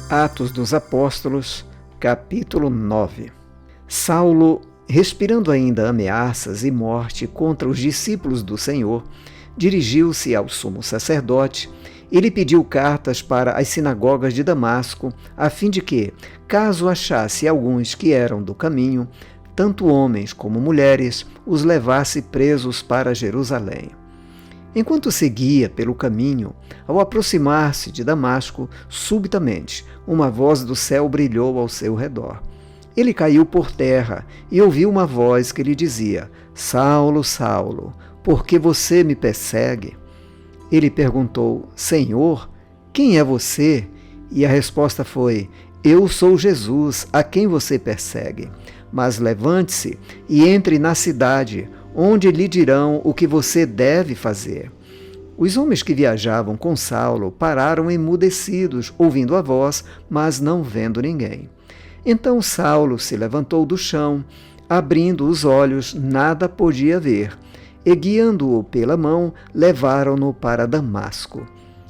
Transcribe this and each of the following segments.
Atos dos Apóstolos, capítulo 9. Saulo, respirando ainda ameaças e morte contra os discípulos do Senhor, dirigiu-se ao sumo sacerdote e lhe pediu cartas para as sinagogas de Damasco, a fim de que, caso achasse alguns que eram do caminho, tanto homens como mulheres, os levasse presos para Jerusalém. Enquanto seguia pelo caminho, ao aproximar-se de Damasco, subitamente uma voz do céu brilhou ao seu redor. Ele caiu por terra e ouviu uma voz que lhe dizia: Saulo, Saulo, por que você me persegue? Ele perguntou: Senhor, quem é você? E a resposta foi: Eu sou Jesus, a quem você persegue. Mas levante-se e entre na cidade, onde lhe dirão o que você deve fazer. Os homens que viajavam com Saulo pararam emudecidos, ouvindo a voz, mas não vendo ninguém. Então Saulo se levantou do chão, abrindo os olhos, nada podia ver, e guiando-o pela mão, levaram-no para Damasco.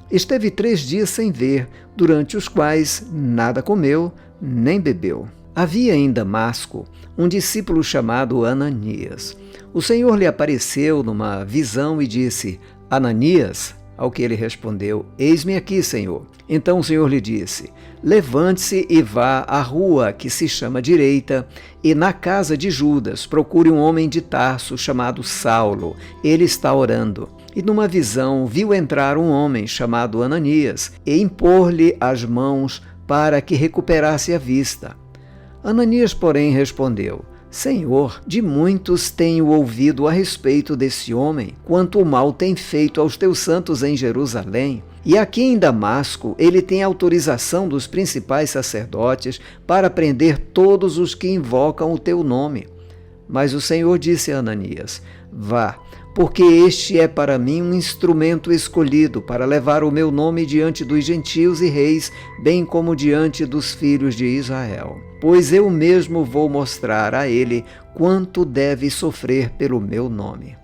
Esteve 3 dias sem ver, durante os quais nada comeu, nem bebeu. Havia em Damasco um discípulo chamado Ananias. O Senhor lhe apareceu numa visão e disse: Ananias? Ao que ele respondeu: Eis-me aqui, Senhor. Então o Senhor lhe disse: Levante-se e vá à rua que se chama Direita, e na casa de Judas procure um homem de Tarso chamado Saulo. Ele está orando. E numa visão viu entrar um homem chamado Ananias e impor-lhe as mãos para que recuperasse a vista. Ananias, porém, respondeu: Senhor, de muitos tenho ouvido a respeito desse homem, quanto mal tem feito aos teus santos em Jerusalém. E aqui em Damasco ele tem autorização dos principais sacerdotes para prender todos os que invocam o teu nome. Mas o Senhor disse a Ananias: Vá, porque este é para mim um instrumento escolhido para levar o meu nome diante dos gentios e reis, bem como diante dos filhos de Israel. Pois eu mesmo vou mostrar a ele quanto deve sofrer pelo meu nome.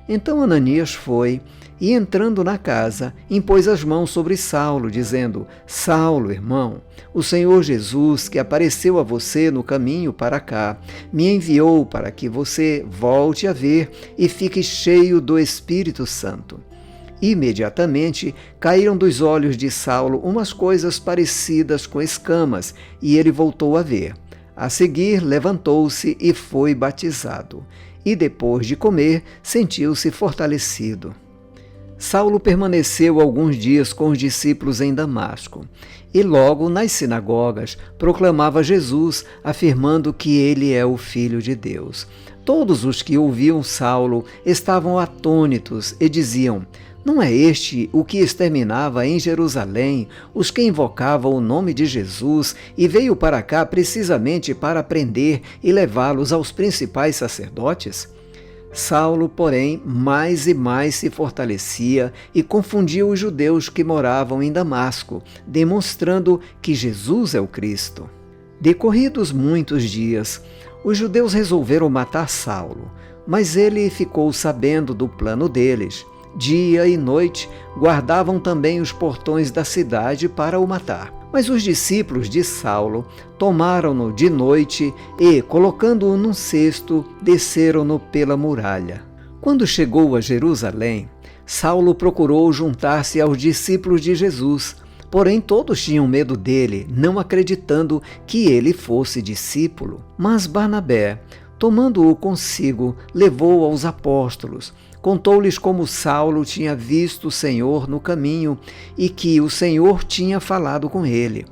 Então Ananias foi, e entrando na casa, impôs as mãos sobre Saulo, dizendo: Saulo, irmão, o Senhor Jesus, que apareceu a você no caminho para cá, me enviou para que você volte a ver e fique cheio do Espírito Santo. Imediatamente caíram dos olhos de Saulo umas coisas parecidas com escamas, e ele voltou a ver. A seguir, levantou-se e foi batizado. E depois de comer, sentiu-se fortalecido. Saulo permaneceu alguns dias com os discípulos em Damasco, e logo nas sinagogas proclamava Jesus, afirmando que ele é o Filho de Deus. Todos os que ouviam Saulo estavam atônitos e diziam: Não é este o que exterminava em Jerusalém os que invocavam o nome de Jesus e veio para cá precisamente para prender e levá-los aos principais sacerdotes? Saulo, porém, mais e mais se fortalecia e confundia os judeus que moravam em Damasco, demonstrando que Jesus é o Cristo. Decorridos muitos dias, os judeus resolveram matar Saulo, mas ele ficou sabendo do plano deles. Dia e noite guardavam também os portões da cidade para o matar. Mas os discípulos de Saulo tomaram-no de noite e, colocando-o num cesto, desceram-no pela muralha. Quando chegou a Jerusalém, Saulo procurou juntar-se aos discípulos de Jesus, porém todos tinham medo dele, não acreditando que ele fosse discípulo. Mas Barnabé, tomando-o consigo, levou aos apóstolos. Contou-lhes como Saulo tinha visto o Senhor no caminho e que o Senhor tinha falado com ele.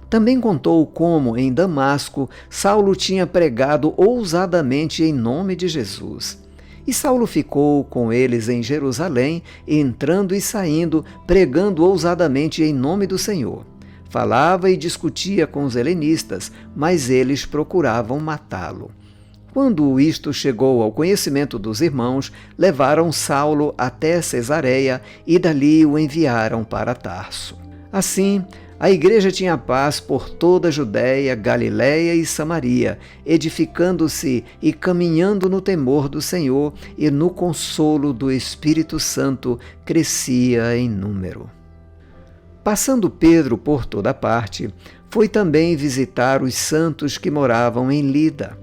Também contou como, em Damasco, Saulo tinha pregado ousadamente em nome de Jesus. E Saulo ficou com eles em Jerusalém, entrando e saindo, pregando ousadamente em nome do Senhor. Falava e discutia com os helenistas, mas eles procuravam matá-lo. Quando isto chegou ao conhecimento dos irmãos, levaram Saulo até Cesareia e dali o enviaram para Tarso. Assim, a igreja tinha paz por toda a Judéia, Galiléia e Samaria, edificando-se e caminhando no temor do Senhor e no consolo do Espírito Santo, crescia em número. Passando Pedro por toda parte, foi também visitar os santos que moravam em Lida.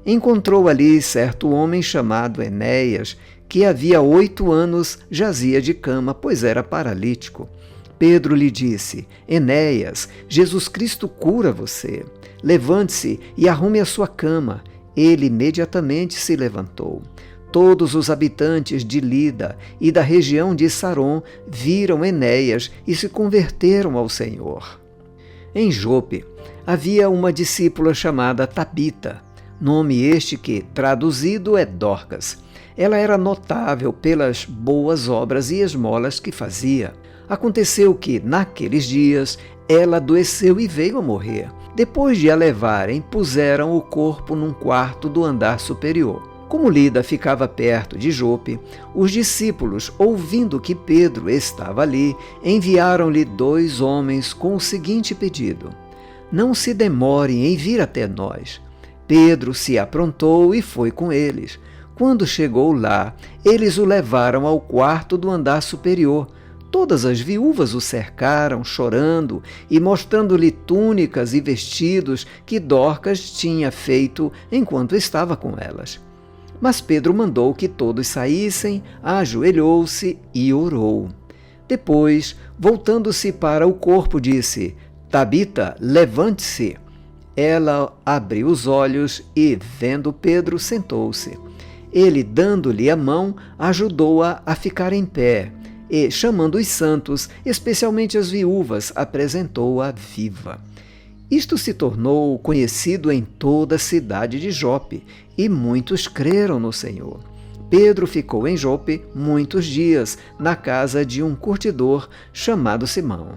Encontrou ali certo homem chamado Enéas, que havia 8 anos jazia de cama, pois era paralítico. Pedro lhe disse: Enéas, Jesus Cristo cura você. Levante-se e arrume a sua cama. Ele imediatamente se levantou. Todos os habitantes de Lida e da região de Saron viram Enéas e se converteram ao Senhor. Em Jope havia uma discípula chamada Tabita, nome este que, traduzido, é Dorcas. Ela era notável pelas boas obras e esmolas que fazia. Aconteceu que, naqueles dias, ela adoeceu e veio a morrer. Depois de a levarem, puseram o corpo num quarto do andar superior. Como Lida ficava perto de Jope, os discípulos, ouvindo que Pedro estava ali, enviaram-lhe 2 homens com o seguinte pedido: Não se demorem em vir até nós. Pedro se aprontou e foi com eles. Quando chegou lá, eles o levaram ao quarto do andar superior. Todas as viúvas o cercaram, chorando e mostrando-lhe túnicas e vestidos que Dorcas tinha feito enquanto estava com elas. Mas Pedro mandou que todos saíssem, ajoelhou-se e orou. Depois, voltando-se para o corpo, disse: Tabita, levante-se. Ela abriu os olhos e, vendo Pedro, sentou-se. Ele, dando-lhe a mão, ajudou-a a ficar em pé e, chamando os santos, especialmente as viúvas, apresentou-a viva. Isto se tornou conhecido em toda a cidade de Jope, e muitos creram no Senhor. Pedro ficou em Jope muitos dias, na casa de um curtidor chamado Simão.